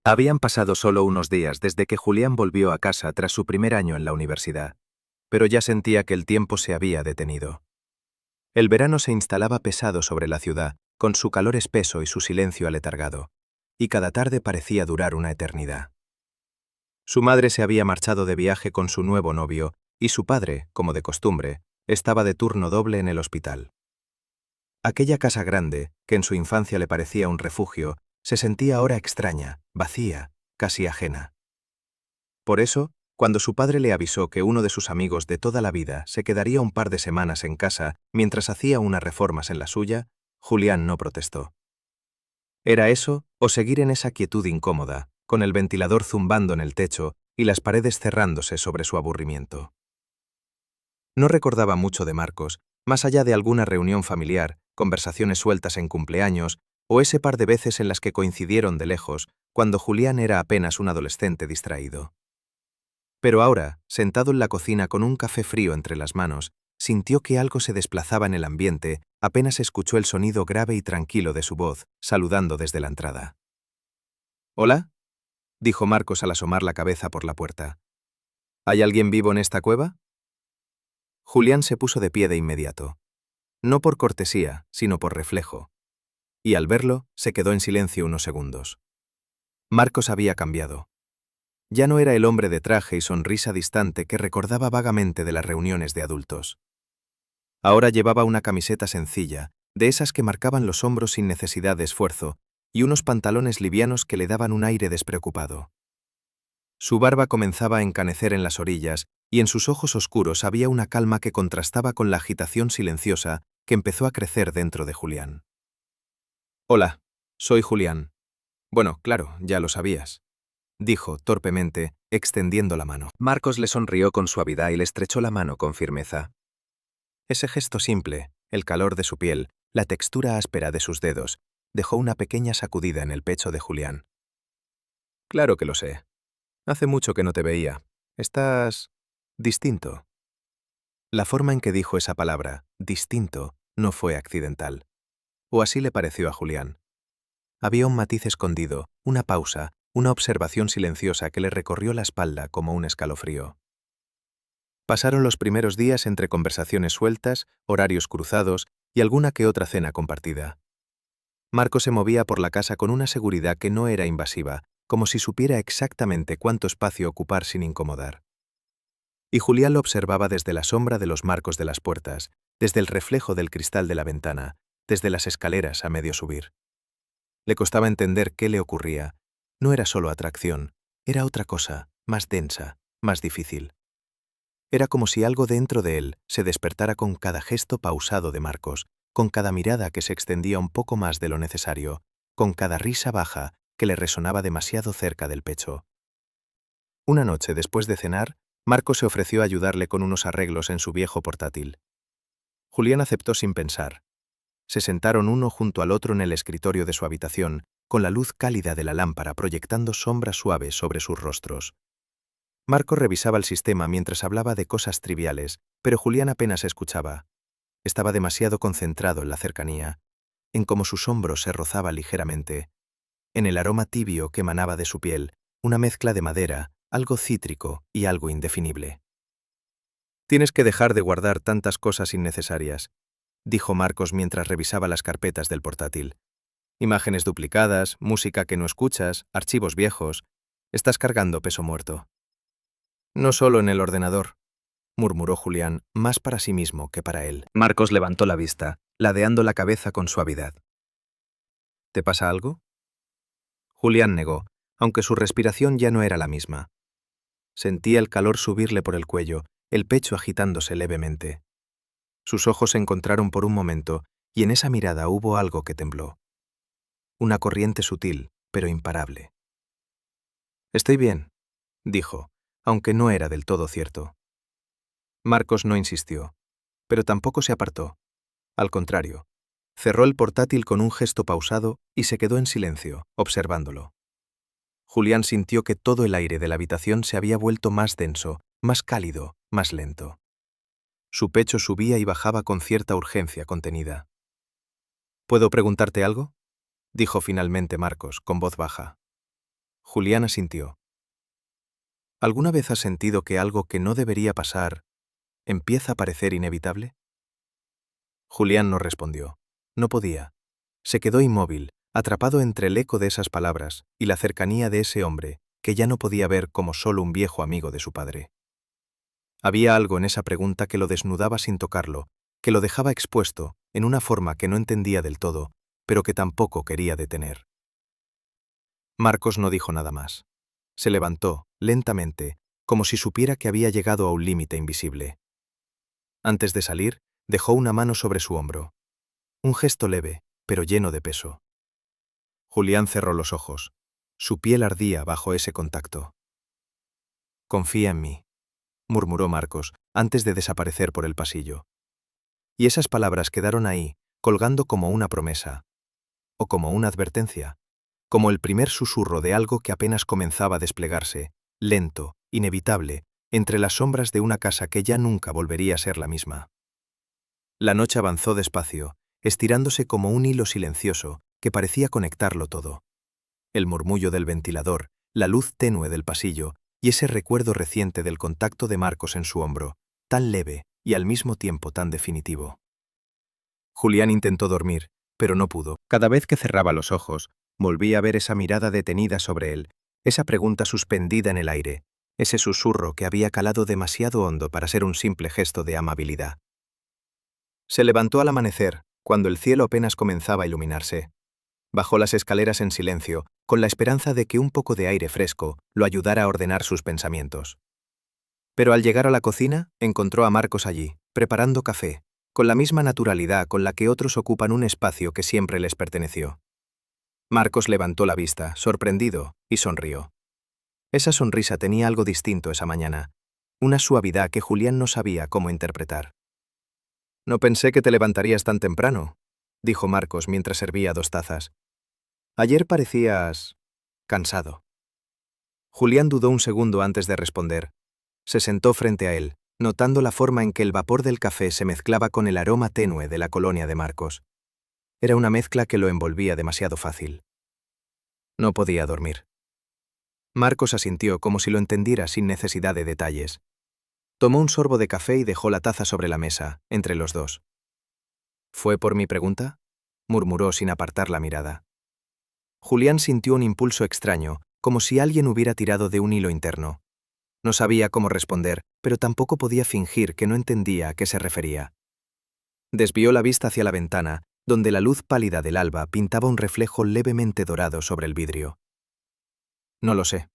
Habían pasado solo unos días desde que Julián volvió a casa tras su primer año en la universidad, pero ya sentía que el tiempo se había detenido. El verano se instalaba pesado sobre la ciudad, con su calor espeso y su silencio aletargado, y cada tarde parecía durar una eternidad. Su madre se había marchado de viaje con su nuevo novio, y su padre, como de costumbre, estaba de turno doble en el hospital. Aquella casa grande, que en su infancia le parecía un refugio, se sentía ahora extraña, vacía, casi ajena. Por eso, cuando su padre le avisó que uno de sus amigos de toda la vida se quedaría un par de semanas en casa mientras hacía unas reformas en la suya, Julián no protestó. Era eso o seguir en esa quietud incómoda, con el ventilador zumbando en el techo y las paredes cerrándose sobre su aburrimiento. No recordaba mucho de Marcos, más allá de alguna reunión familiar, conversaciones sueltas en cumpleaños o ese par de veces en las que coincidieron de lejos, cuando Julián era apenas un adolescente distraído. Pero ahora, sentado en la cocina con un café frío entre las manos, sintió que algo se desplazaba en el ambiente apenas escuchó el sonido grave y tranquilo de su voz, saludando desde la entrada. «¿Hola?», dijo Marcos al asomar la cabeza por la puerta. «¿Hay alguien vivo en esta cueva?». Julián se puso de pie de inmediato. No por cortesía, sino por reflejo. Y al verlo, se quedó en silencio unos segundos. Marcos había cambiado. Ya no era el hombre de traje y sonrisa distante que recordaba vagamente de las reuniones de adultos. Ahora llevaba una camiseta sencilla, de esas que marcaban los hombros sin necesidad de esfuerzo, y unos pantalones livianos que le daban un aire despreocupado. Su barba comenzaba a encanecer en las orillas, y en sus ojos oscuros había una calma que contrastaba con la agitación silenciosa que empezó a crecer dentro de Julián. «Hola, soy Julián». «Bueno, claro, ya lo sabías», dijo, torpemente, extendiendo la mano. Marcos le sonrió con suavidad y le estrechó la mano con firmeza. Ese gesto simple, el calor de su piel, la textura áspera de sus dedos, dejó una pequeña sacudida en el pecho de Julián. «Claro que lo sé. Hace mucho que no te veía. Estás distinto». La forma en que dijo esa palabra, distinto, no fue accidental. O así le pareció a Julián. Había un matiz escondido, una pausa, una observación silenciosa que le recorrió la espalda como un escalofrío. Pasaron los primeros días entre conversaciones sueltas, horarios cruzados y alguna que otra cena compartida. Marco se movía por la casa con una seguridad que no era invasiva, como si supiera exactamente cuánto espacio ocupar sin incomodar. Y Julián lo observaba desde la sombra de los marcos de las puertas, desde el reflejo del cristal de la ventana, desde las escaleras a medio subir. Le costaba entender qué le ocurría. No era solo atracción, era otra cosa, más densa, más difícil. Era como si algo dentro de él se despertara con cada gesto pausado de Marcos, con cada mirada que se extendía un poco más de lo necesario, con cada risa baja que le resonaba demasiado cerca del pecho. Una noche, después de cenar, Marcos se ofreció a ayudarle con unos arreglos en su viejo portátil. Julián aceptó sin pensar. Se sentaron uno junto al otro en el escritorio de su habitación, con la luz cálida de la lámpara proyectando sombras suaves sobre sus rostros. Marcos revisaba el sistema mientras hablaba de cosas triviales, pero Julián apenas escuchaba. Estaba demasiado concentrado en la cercanía, en cómo sus hombros se rozaban ligeramente, en el aroma tibio que emanaba de su piel, una mezcla de madera, algo cítrico y algo indefinible. «Tienes que dejar de guardar tantas cosas innecesarias», dijo Marcos mientras revisaba las carpetas del portátil. «Imágenes duplicadas, música que no escuchas, archivos viejos. Estás cargando peso muerto». «No solo en el ordenador», murmuró Julián, más para sí mismo que para él. Marcos levantó la vista, ladeando la cabeza con suavidad. «¿Te pasa algo?». Julián negó, aunque su respiración ya no era la misma. Sentía el calor subirle por el cuello, el pecho agitándose levemente. Sus ojos se encontraron por un momento, y en esa mirada hubo algo que tembló. Una corriente sutil, pero imparable. «Estoy bien», dijo, aunque no era del todo cierto. Marcos no insistió, pero tampoco se apartó. Al contrario, cerró el portátil con un gesto pausado y se quedó en silencio, observándolo. Julián sintió que todo el aire de la habitación se había vuelto más denso, más cálido, más lento. Su pecho subía y bajaba con cierta urgencia contenida. «¿Puedo preguntarte algo?», dijo finalmente Marcos, con voz baja. Julián asintió. ¿Alguna vez has sentido que algo que no debería pasar empieza a parecer inevitable? Julián no respondió. No podía. Se quedó inmóvil, atrapado entre el eco de esas palabras y la cercanía de ese hombre que ya no podía ver como solo un viejo amigo de su padre. Había algo en esa pregunta que lo desnudaba sin tocarlo, que lo dejaba expuesto en una forma que no entendía del todo, pero que tampoco quería detener. Marcos no dijo nada más. Se levantó, lentamente, como si supiera que había llegado a un límite invisible. Antes de salir, dejó una mano sobre su hombro. Un gesto leve, pero lleno de peso. Julián cerró los ojos. Su piel ardía bajo ese contacto. «Confía en mí», murmuró Marcos, antes de desaparecer por el pasillo. Y esas palabras quedaron ahí, colgando como una promesa. O como una advertencia. Como el primer susurro de algo que apenas comenzaba a desplegarse, lento, inevitable, entre las sombras de una casa que ya nunca volvería a ser la misma. La noche avanzó despacio, estirándose como un hilo silencioso que parecía conectarlo todo. El murmullo del ventilador, la luz tenue del pasillo y ese recuerdo reciente del contacto de Marcos en su hombro, tan leve y al mismo tiempo tan definitivo. Julián intentó dormir, pero no pudo. Cada vez que cerraba los ojos, volvía a ver esa mirada detenida sobre él, esa pregunta suspendida en el aire, ese susurro que había calado demasiado hondo para ser un simple gesto de amabilidad. Se levantó al amanecer, cuando el cielo apenas comenzaba a iluminarse. Bajó las escaleras en silencio, con la esperanza de que un poco de aire fresco lo ayudara a ordenar sus pensamientos. Pero al llegar a la cocina, encontró a Marcos allí, preparando café, con la misma naturalidad con la que otros ocupan un espacio que siempre les perteneció. Marcos levantó la vista, sorprendido, y sonrió. Esa sonrisa tenía algo distinto esa mañana, una suavidad que Julián no sabía cómo interpretar. «No pensé que te levantarías tan temprano», dijo Marcos mientras servía 2 tazas. «Ayer parecías cansado». Julián dudó un segundo antes de responder. Se sentó frente a él, notando la forma en que el vapor del café se mezclaba con el aroma tenue de la colonia de Marcos. Era una mezcla que lo envolvía demasiado fácil. No podía dormir. Marcos asintió como si lo entendiera sin necesidad de detalles. Tomó un sorbo de café y dejó la taza sobre la mesa, entre los dos. «¿Fue por mi pregunta?», murmuró sin apartar la mirada. Julián sintió un impulso extraño, como si alguien hubiera tirado de un hilo interno. No sabía cómo responder, pero tampoco podía fingir que no entendía a qué se refería. Desvió la vista hacia la ventana, donde la luz pálida del alba pintaba un reflejo levemente dorado sobre el vidrio. «No lo sé»,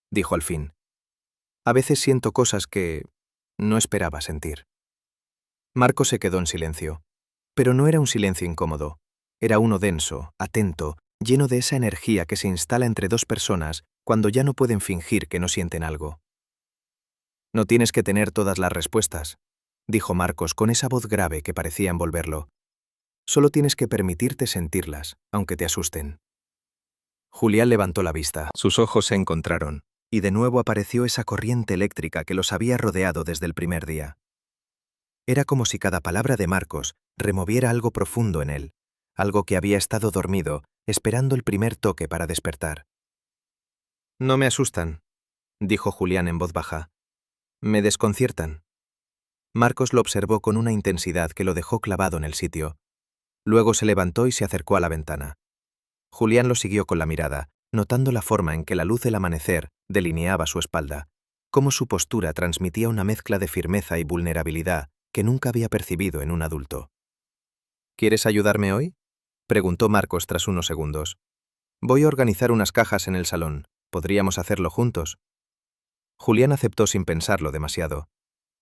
dijo al fin. «A veces siento cosas que no esperaba sentir». Marcos se quedó en silencio. Pero no era un silencio incómodo. Era uno denso, atento, lleno de esa energía que se instala entre 2 personas cuando ya no pueden fingir que no sienten algo. «No tienes que tener todas las respuestas», dijo Marcos con esa voz grave que parecía envolverlo. «Solo tienes que permitirte sentirlas, aunque te asusten». Julián levantó la vista. Sus ojos se encontraron, y de nuevo apareció esa corriente eléctrica que los había rodeado desde el primer día. Era como si cada palabra de Marcos removiera algo profundo en él, algo que había estado dormido, esperando el primer toque para despertar. «No me asustan», dijo Julián en voz baja. «Me desconciertan». Marcos lo observó con una intensidad que lo dejó clavado en el sitio. Luego se levantó y se acercó a la ventana. Julián lo siguió con la mirada, notando la forma en que la luz del amanecer delineaba su espalda, cómo su postura transmitía una mezcla de firmeza y vulnerabilidad que nunca había percibido en un adulto. «¿Quieres ayudarme hoy?», preguntó Marcos tras unos segundos. «Voy a organizar unas cajas en el salón. ¿Podríamos hacerlo juntos?». Julián aceptó sin pensarlo demasiado.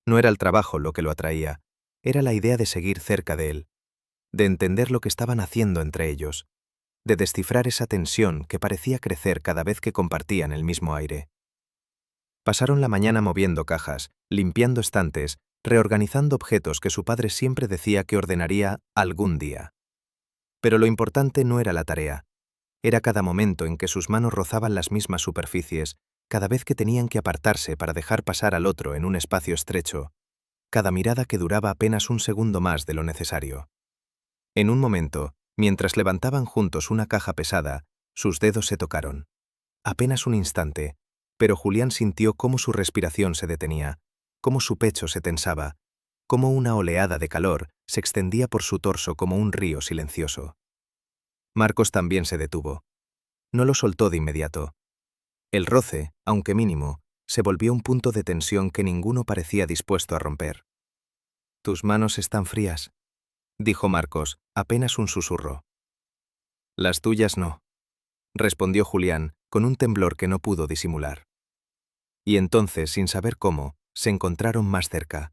No era el trabajo lo que lo atraía, era la idea de seguir cerca de él, de entender lo que estaban haciendo entre ellos, de descifrar esa tensión que parecía crecer cada vez que compartían el mismo aire. Pasaron la mañana moviendo cajas, limpiando estantes, reorganizando objetos que su padre siempre decía que ordenaría algún día. Pero lo importante no era la tarea. Era cada momento en que sus manos rozaban las mismas superficies, cada vez que tenían que apartarse para dejar pasar al otro en un espacio estrecho, cada mirada que duraba apenas un segundo más de lo necesario. En un momento, mientras levantaban juntos una caja pesada, sus dedos se tocaron. apenas un instante, pero Julián sintió cómo su respiración se detenía, cómo su pecho se tensaba, cómo una oleada de calor se extendía por su torso como un río silencioso. Marcos también se detuvo. No lo soltó de inmediato. El roce, aunque mínimo, se volvió un punto de tensión que ninguno parecía dispuesto a romper. «Tus manos están frías», dijo Marcos, apenas un susurro. «Las tuyas no», respondió Julián, con un temblor que no pudo disimular. Y entonces, sin saber cómo, se encontraron más cerca.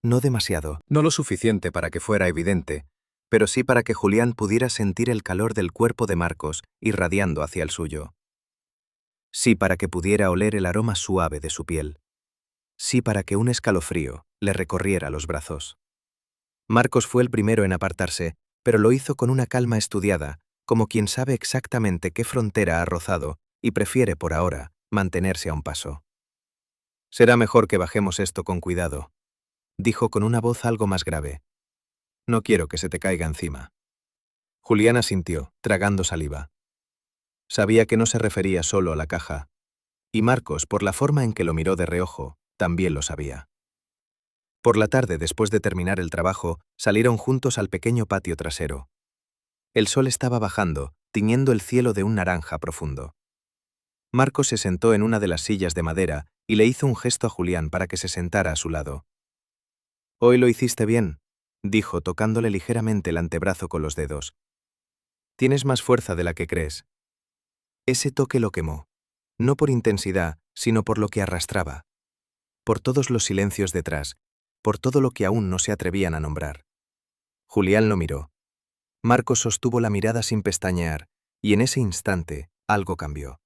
No demasiado, no lo suficiente para que fuera evidente, pero sí para que Julián pudiera sentir el calor del cuerpo de Marcos irradiando hacia el suyo. Sí para que pudiera oler el aroma suave de su piel. Sí para que un escalofrío le recorriera los brazos. Marcos fue el primero en apartarse, pero lo hizo con una calma estudiada, como quien sabe exactamente qué frontera ha rozado y prefiere, por ahora, mantenerse a un paso. «Será mejor que bajemos esto con cuidado», dijo con una voz algo más grave. «No quiero que se te caiga encima». Julián asintió, tragando saliva. Sabía que no se refería solo a la caja, y Marcos, por la forma en que lo miró de reojo, también lo sabía. Por la tarde, después de terminar el trabajo, salieron juntos al pequeño patio trasero. El sol estaba bajando, tiñendo el cielo de un naranja profundo. Marcos se sentó en una de las sillas de madera y le hizo un gesto a Julián para que se sentara a su lado. «Hoy lo hiciste bien», dijo tocándole ligeramente el antebrazo con los dedos. «Tienes más fuerza de la que crees». Ese toque lo quemó, no por intensidad, sino por lo que arrastraba. Por todos los silencios detrás, por todo lo que aún no se atrevían a nombrar. Julián lo miró. Marcos sostuvo la mirada sin pestañear, y en ese instante algo cambió.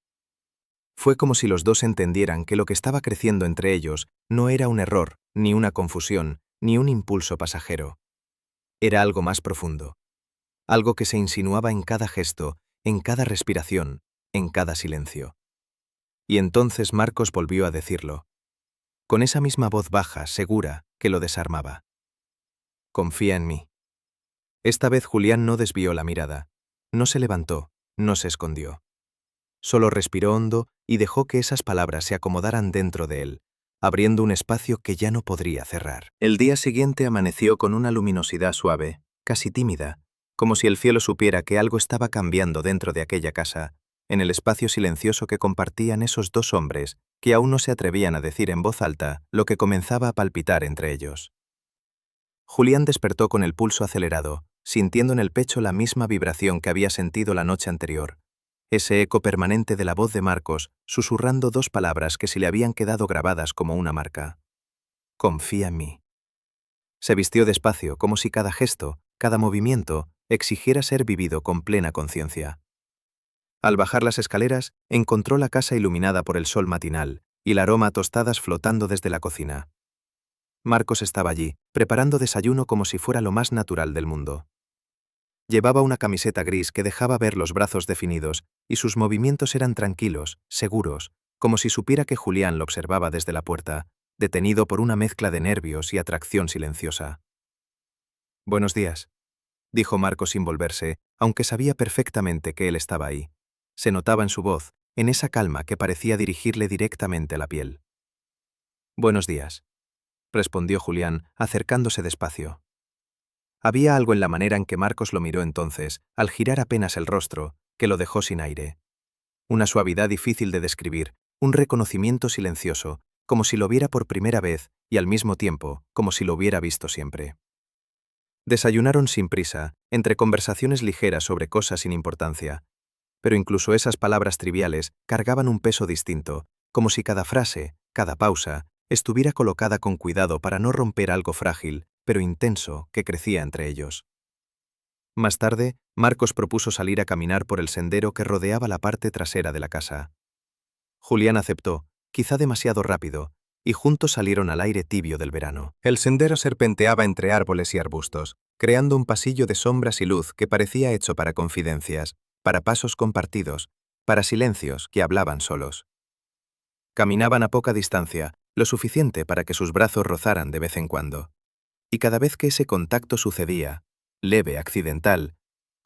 Fue como si los dos entendieran que lo que estaba creciendo entre ellos no era un error, ni una confusión, ni un impulso pasajero. Era algo más profundo. Algo que se insinuaba en cada gesto, en cada respiración, en cada silencio. Y entonces Marcos volvió a decirlo, con esa misma voz baja, segura, que lo desarmaba. «Confía en mí». Esta vez Julián no desvió la mirada, no se levantó, no se escondió. Solo respiró hondo y dejó que esas palabras se acomodaran dentro de él, abriendo un espacio que ya no podría cerrar. El día siguiente amaneció con una luminosidad suave, casi tímida, como si el cielo supiera que algo estaba cambiando dentro de aquella casa, en el espacio silencioso que compartían esos dos hombres que aún no se atrevían a decir en voz alta lo que comenzaba a palpitar entre ellos. Julián despertó con el pulso acelerado, sintiendo en el pecho la misma vibración que había sentido la noche anterior, ese eco permanente de la voz de Marcos, susurrando dos palabras que se le habían quedado grabadas como una marca. «Confía en mí». Se vistió despacio, como si cada gesto, cada movimiento, exigiera ser vivido con plena conciencia. Al bajar las escaleras, encontró la casa iluminada por el sol matinal y el aroma a tostadas flotando desde la cocina. Marcos estaba allí, preparando desayuno como si fuera lo más natural del mundo. Llevaba una camiseta gris que dejaba ver los brazos definidos, y sus movimientos eran tranquilos, seguros, como si supiera que Julián lo observaba desde la puerta, detenido por una mezcla de nervios y atracción silenciosa. «Buenos días», dijo Marcos sin volverse, aunque sabía perfectamente que él estaba ahí. Se notaba en su voz, en esa calma que parecía dirigirle directamente a la piel. «Buenos días», respondió Julián, acercándose despacio. Había algo en la manera en que Marcos lo miró entonces, al girar apenas el rostro, que lo dejó sin aire. Una suavidad difícil de describir, un reconocimiento silencioso, como si lo viera por primera vez y al mismo tiempo, como si lo hubiera visto siempre. Desayunaron sin prisa, entre conversaciones ligeras sobre cosas sin importancia, pero incluso esas palabras triviales cargaban un peso distinto, como si cada frase, cada pausa, estuviera colocada con cuidado para no romper algo frágil, pero intenso, que crecía entre ellos. Más tarde, Marcos propuso salir a caminar por el sendero que rodeaba la parte trasera de la casa. Julián aceptó, quizá demasiado rápido, y juntos salieron al aire tibio del verano. El sendero serpenteaba entre árboles y arbustos, creando un pasillo de sombras y luz que parecía hecho para confidencias, para pasos compartidos, para silencios que hablaban solos. Caminaban a poca distancia, lo suficiente para que sus brazos rozaran de vez en cuando. Y cada vez que ese contacto sucedía, leve, accidental,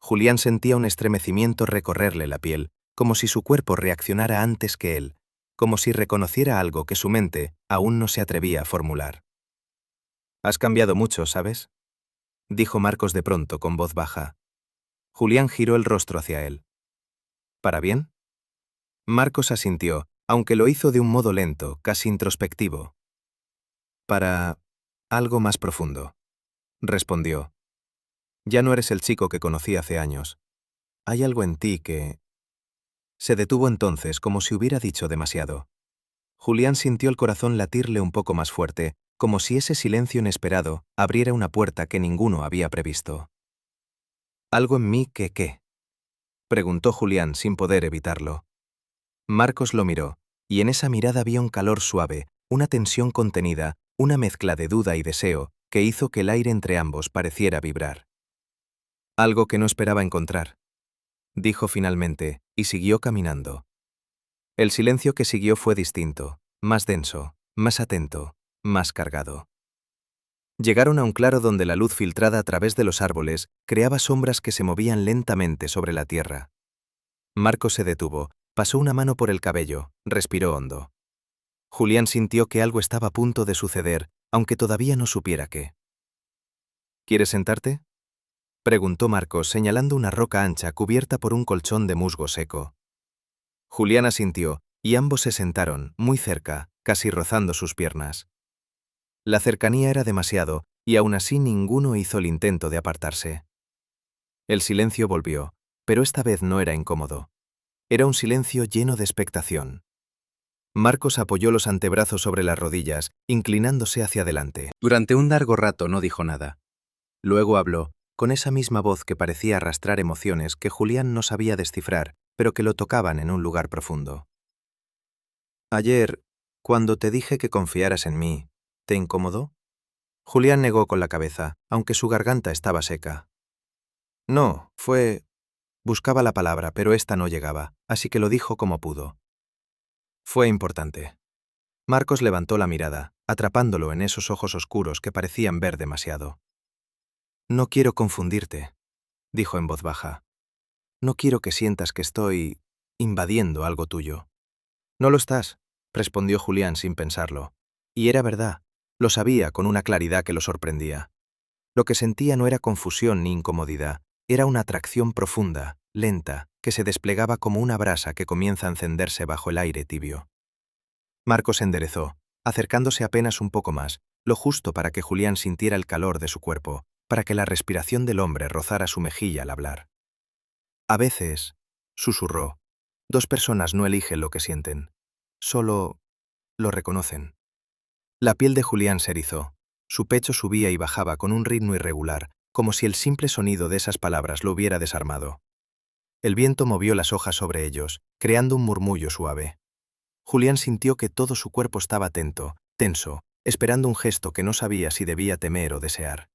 Julián sentía un estremecimiento recorrerle la piel, como si su cuerpo reaccionara antes que él, como si reconociera algo que su mente aún no se atrevía a formular. «Has cambiado mucho, ¿sabes?», dijo Marcos de pronto con voz baja. Julián giró el rostro hacia él. «¿Para bien?». Marcos asintió, aunque lo hizo de un modo lento, casi introspectivo. «Para algo más profundo», respondió. «Ya no eres el chico que conocí hace años. Hay algo en ti que...». Se detuvo entonces, como si hubiera dicho demasiado. Julián sintió el corazón latirle un poco más fuerte, como si ese silencio inesperado abriera una puerta que ninguno había previsto. «¿Algo en mí que qué?», preguntó Julián sin poder evitarlo. Marcos lo miró, y en esa mirada había un calor suave, una tensión contenida, una mezcla de duda y deseo que hizo que el aire entre ambos pareciera vibrar. «Algo que no esperaba encontrar», dijo finalmente, y siguió caminando. El silencio que siguió fue distinto, más denso, más atento, más cargado. Llegaron a un claro donde la luz filtrada a través de los árboles creaba sombras que se movían lentamente sobre la tierra. Marcos se detuvo, pasó una mano por el cabello, respiró hondo. Julián sintió que algo estaba a punto de suceder, aunque todavía no supiera qué. «¿Quieres sentarte?», preguntó Marcos señalando una roca ancha cubierta por un colchón de musgo seco. Julián asintió, y ambos se sentaron, muy cerca, casi rozando sus piernas. La cercanía era demasiado, y aún así ninguno hizo el intento de apartarse. El silencio volvió, pero esta vez no era incómodo. Era un silencio lleno de expectación. Marcos apoyó los antebrazos sobre las rodillas, inclinándose hacia adelante. Durante un largo rato no dijo nada. Luego habló, con esa misma voz que parecía arrastrar emociones que Julián no sabía descifrar, pero que lo tocaban en un lugar profundo. «Ayer, cuando te dije que confiaras en mí, ¿te incomodó?». Julián negó con la cabeza, aunque su garganta estaba seca. «No, fue...». Buscaba la palabra, pero ésta no llegaba, así que lo dijo como pudo. «Fue importante». Marcos levantó la mirada, atrapándolo en esos ojos oscuros que parecían ver demasiado. «No quiero confundirte», dijo en voz baja. «No quiero que sientas que estoy invadiendo algo tuyo». «No lo estás», respondió Julián sin pensarlo. Y era verdad, lo sabía con una claridad que lo sorprendía. Lo que sentía no era confusión ni incomodidad, era una atracción profunda, lenta, que se desplegaba como una brasa que comienza a encenderse bajo el aire tibio. Marcos se enderezó, acercándose apenas un poco más, lo justo para que Julián sintiera el calor de su cuerpo, para que la respiración del hombre rozara su mejilla al hablar. «A veces», susurró, «dos personas no eligen lo que sienten, solo lo reconocen». La piel de Julián se erizó, su pecho subía y bajaba con un ritmo irregular, como si el simple sonido de esas palabras lo hubiera desarmado. El viento movió las hojas sobre ellos, creando un murmullo suave. Julián sintió que todo su cuerpo estaba atento, tenso, esperando un gesto que no sabía si debía temer o desear.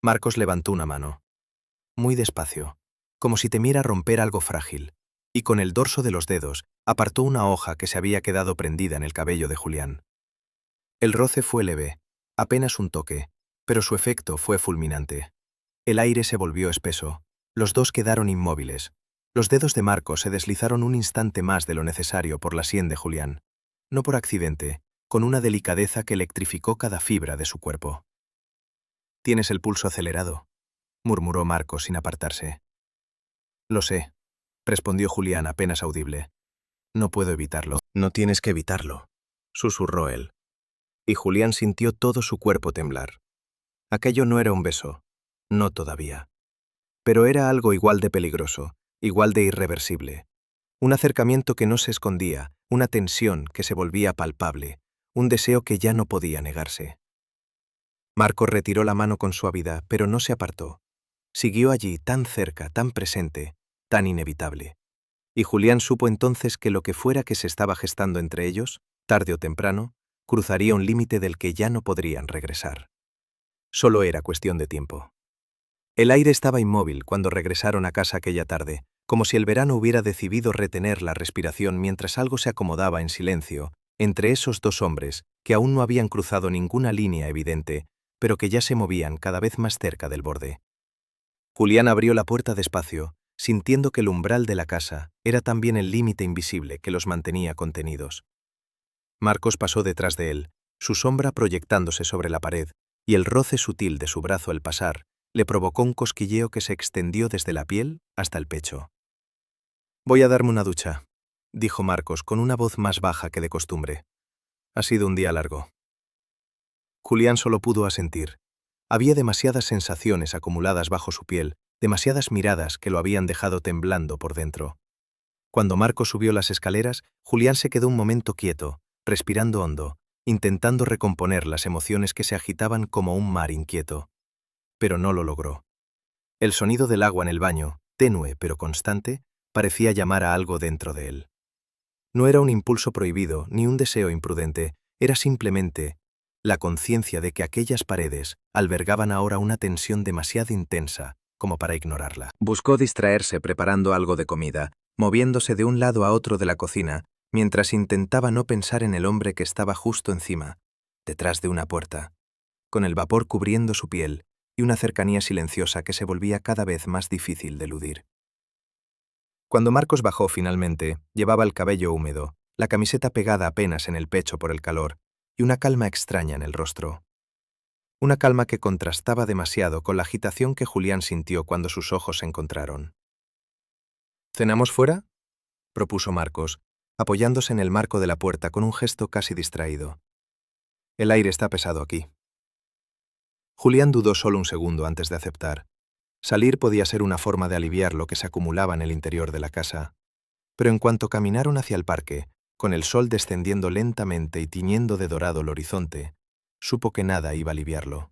Marcos levantó una mano. Muy despacio, como si temiera romper algo frágil, y con el dorso de los dedos apartó una hoja que se había quedado prendida en el cabello de Julián. El roce fue leve, apenas un toque, pero su efecto fue fulminante. El aire se volvió espeso, los dos quedaron inmóviles. Los dedos de Marcos se deslizaron un instante más de lo necesario por la sien de Julián, no por accidente, con una delicadeza que electrificó cada fibra de su cuerpo. «Tienes el pulso acelerado», murmuró Marcos sin apartarse. «Lo sé», respondió Julián apenas audible. «No puedo evitarlo». «No tienes que evitarlo», susurró él. Y Julián sintió todo su cuerpo temblar. Aquello no era un beso, no todavía. Pero era algo igual de peligroso, igual de irreversible. Un acercamiento que no se escondía, una tensión que se volvía palpable, un deseo que ya no podía negarse. Marcos retiró la mano con suavidad, pero no se apartó. Siguió allí, tan cerca, tan presente, tan inevitable. Y Julián supo entonces que lo que fuera que se estaba gestando entre ellos, tarde o temprano, cruzaría un límite del que ya no podrían regresar. Solo era cuestión de tiempo. El aire estaba inmóvil cuando regresaron a casa aquella tarde, como si el verano hubiera decidido retener la respiración mientras algo se acomodaba en silencio entre esos dos hombres que aún no habían cruzado ninguna línea evidente, pero que ya se movían cada vez más cerca del borde. Julián abrió la puerta despacio, sintiendo que el umbral de la casa era también el límite invisible que los mantenía contenidos. Marcos pasó detrás de él, su sombra proyectándose sobre la pared, y el roce sutil de su brazo al pasar le provocó un cosquilleo que se extendió desde la piel hasta el pecho. «Voy a darme una ducha», dijo Marcos con una voz más baja que de costumbre. «Ha sido un día largo». Julián solo pudo asentir. Había demasiadas sensaciones acumuladas bajo su piel, demasiadas miradas que lo habían dejado temblando por dentro. Cuando Marcos subió las escaleras, Julián se quedó un momento quieto, respirando hondo, intentando recomponer las emociones que se agitaban como un mar inquieto. Pero no lo logró. El sonido del agua en el baño, tenue pero constante, parecía llamar a algo dentro de él. No era un impulso prohibido ni un deseo imprudente, era simplemente la conciencia de que aquellas paredes albergaban ahora una tensión demasiado intensa como para ignorarla. Buscó distraerse preparando algo de comida, moviéndose de un lado a otro de la cocina, mientras intentaba no pensar en el hombre que estaba justo encima, detrás de una puerta, con el vapor cubriendo su piel y una cercanía silenciosa que se volvía cada vez más difícil de eludir. Cuando Marcos bajó finalmente, llevaba el cabello húmedo, la camiseta pegada apenas en el pecho por el calor, y una calma extraña en el rostro. Una calma que contrastaba demasiado con la agitación que Julián sintió cuando sus ojos se encontraron. ¿Cenamos fuera?, propuso Marcos, apoyándose en el marco de la puerta con un gesto casi distraído. El aire está pesado aquí. Julián dudó solo un segundo antes de aceptar. Salir podía ser una forma de aliviar lo que se acumulaba en el interior de la casa. Pero en cuanto caminaron hacia el parque, con el sol descendiendo lentamente y tiñendo de dorado el horizonte, supo que nada iba a aliviarlo.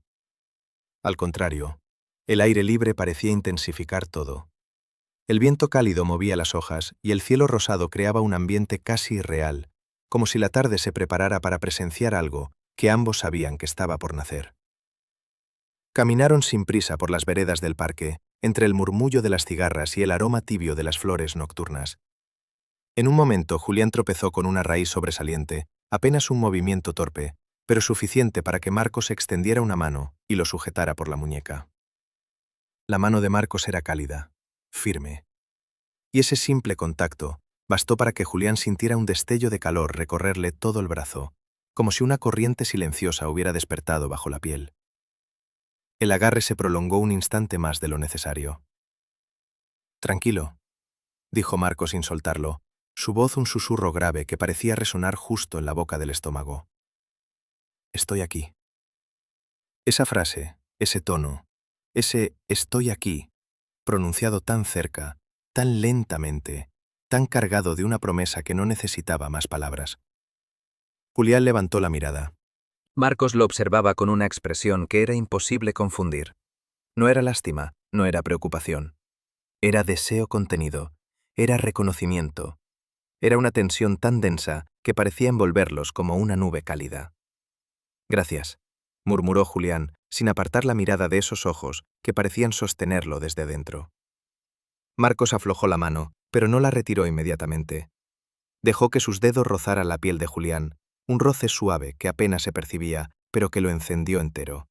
Al contrario, el aire libre parecía intensificar todo. El viento cálido movía las hojas y el cielo rosado creaba un ambiente casi irreal, como si la tarde se preparara para presenciar algo que ambos sabían que estaba por nacer. Caminaron sin prisa por las veredas del parque, entre el murmullo de las cigarras y el aroma tibio de las flores nocturnas. En un momento Julián tropezó con una raíz sobresaliente, apenas un movimiento torpe, pero suficiente para que Marcos extendiera una mano y lo sujetara por la muñeca. La mano de Marcos era cálida, firme. Y ese simple contacto bastó para que Julián sintiera un destello de calor recorrerle todo el brazo, como si una corriente silenciosa hubiera despertado bajo la piel. El agarre se prolongó un instante más de lo necesario. «Tranquilo», dijo Marcos sin soltarlo, su voz un susurro grave que parecía resonar justo en la boca del estómago. «Estoy aquí». Esa frase, ese tono, ese «estoy aquí», pronunciado tan cerca, tan lentamente, tan cargado de una promesa que no necesitaba más palabras. Julián levantó la mirada. Marcos lo observaba con una expresión que era imposible confundir. No era lástima, no era preocupación. Era deseo contenido, era reconocimiento. Era una tensión tan densa que parecía envolverlos como una nube cálida. «Gracias», murmuró Julián, sin apartar la mirada de esos ojos que parecían sostenerlo desde dentro. Marcos aflojó la mano, pero no la retiró inmediatamente. Dejó que sus dedos rozaran la piel de Julián, un roce suave que apenas se percibía, pero que lo encendió entero.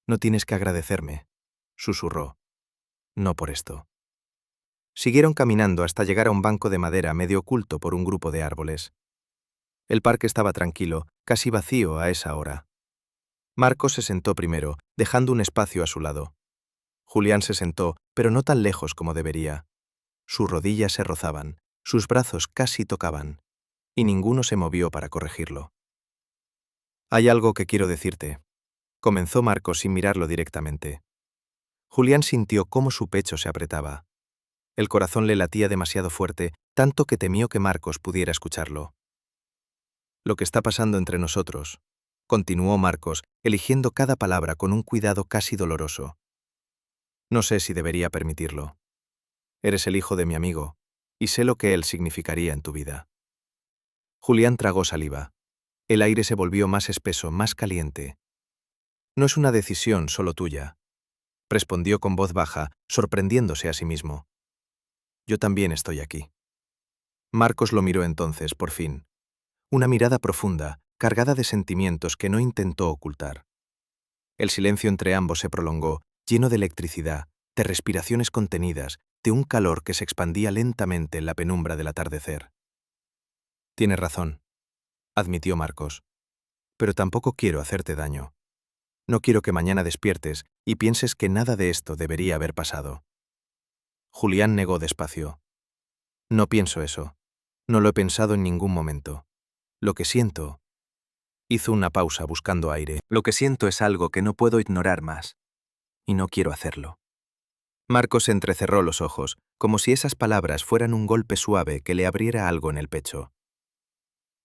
«No tienes que agradecerme», susurró. «No por esto». Siguieron caminando hasta llegar a un banco de madera medio oculto por un grupo de árboles. El parque estaba tranquilo, casi vacío a esa hora. Marcos se sentó primero, dejando un espacio a su lado. Julián se sentó, pero no tan lejos como debería. Sus rodillas se rozaban, sus brazos casi tocaban, y ninguno se movió para corregirlo. «Hay algo que quiero decirte», comenzó Marcos sin mirarlo directamente. Julián sintió cómo su pecho se apretaba. El corazón le latía demasiado fuerte, tanto que temió que Marcos pudiera escucharlo. «Lo que está pasando entre nosotros», continuó Marcos, eligiendo cada palabra con un cuidado casi doloroso. «No sé si debería permitirlo. Eres el hijo de mi amigo, y sé lo que él significaría en tu vida». Julián tragó saliva. El aire se volvió más espeso, más caliente. «No es una decisión solo tuya», respondió con voz baja, sorprendiéndose a sí mismo. «Yo también estoy aquí». Marcos lo miró entonces, por fin. Una mirada profunda, cargada de sentimientos que no intentó ocultar. El silencio entre ambos se prolongó, lleno de electricidad, de respiraciones contenidas, de un calor que se expandía lentamente en la penumbra del atardecer. Tienes razón, admitió Marcos, pero tampoco quiero hacerte daño. No quiero que mañana despiertes y pienses que nada de esto debería haber pasado. Julián negó despacio. No pienso eso. No lo he pensado en ningún momento. Lo que siento... Hizo una pausa buscando aire. Lo que siento es algo que no puedo ignorar más. Y no quiero hacerlo. Marcos entrecerró los ojos, como si esas palabras fueran un golpe suave que le abriera algo en el pecho.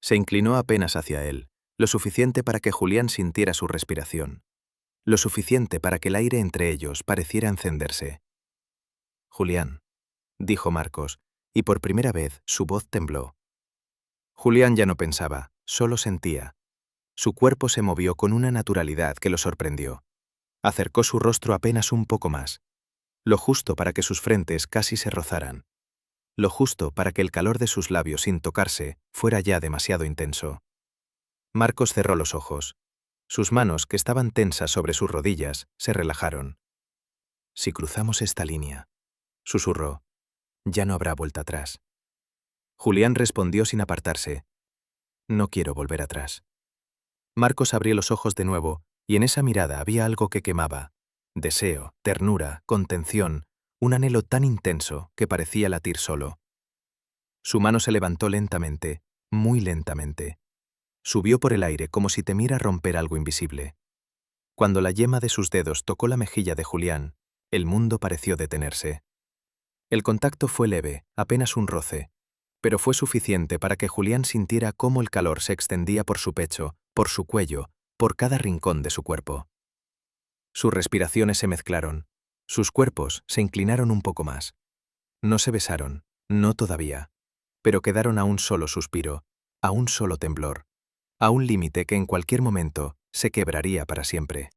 Se inclinó apenas hacia él, lo suficiente para que Julián sintiera su respiración. Lo suficiente para que el aire entre ellos pareciera encenderse. Julián, dijo Marcos, y por primera vez su voz tembló. Julián ya no pensaba, solo sentía. Su cuerpo se movió con una naturalidad que lo sorprendió. Acercó su rostro apenas un poco más, lo justo para que sus frentes casi se rozaran, lo justo para que el calor de sus labios sin tocarse fuera ya demasiado intenso. Marcos cerró los ojos. Sus manos, que estaban tensas sobre sus rodillas, se relajaron. Si cruzamos esta línea, susurró, ya no habrá vuelta atrás. Julián respondió sin apartarse. No quiero volver atrás. Marcos abrió los ojos de nuevo, y en esa mirada había algo que quemaba. Deseo, ternura, contención, un anhelo tan intenso que parecía latir solo. Su mano se levantó lentamente, muy lentamente. Subió por el aire como si temiera romper algo invisible. Cuando la yema de sus dedos tocó la mejilla de Julián, el mundo pareció detenerse. El contacto fue leve, apenas un roce, pero fue suficiente para que Julián sintiera cómo el calor se extendía por su pecho, por su cuello, por cada rincón de su cuerpo. Sus respiraciones se mezclaron, sus cuerpos se inclinaron un poco más. No se besaron, no todavía, pero quedaron a un solo suspiro, a un solo temblor, a un límite que en cualquier momento se quebraría para siempre.